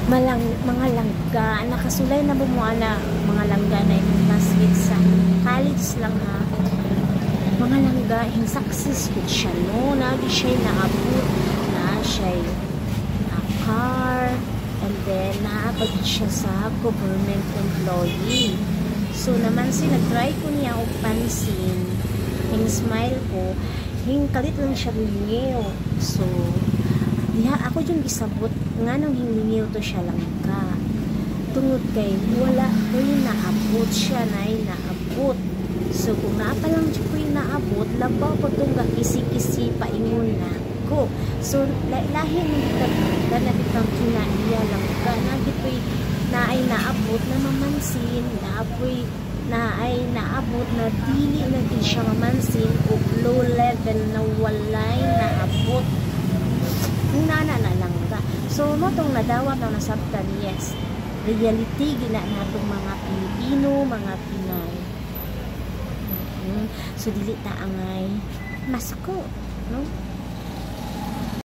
mga langga nakasulay na bumuha na mga langga na yung masjid sa college lang ha, mga langga yung success good siya no, nagi siya naabot na siya car, and then naabot siya sa government employee. So naman si nag-try ko niya og pansin, yung smile ko yung kalit lang siya lingaw. So diha ako yung isabot nga nang hingingaw to siya lang ka tungod kay wala ko yung naabot siya na yung naabot. So kung naapa lang ko yung naabot labaw ko itong kisi-kisi paingon na ko. So lahi ng na bitang kinaiya lang ka nagito'y na ay naabot na mamansin na ay naabot na dili na din siya mamansin o low level na walay naabot nana na lang ka. So mo tong nadawat na nasabtan, yes, reality gina natong mga Pilipino, mga Pinay. So dili ta angay masako no,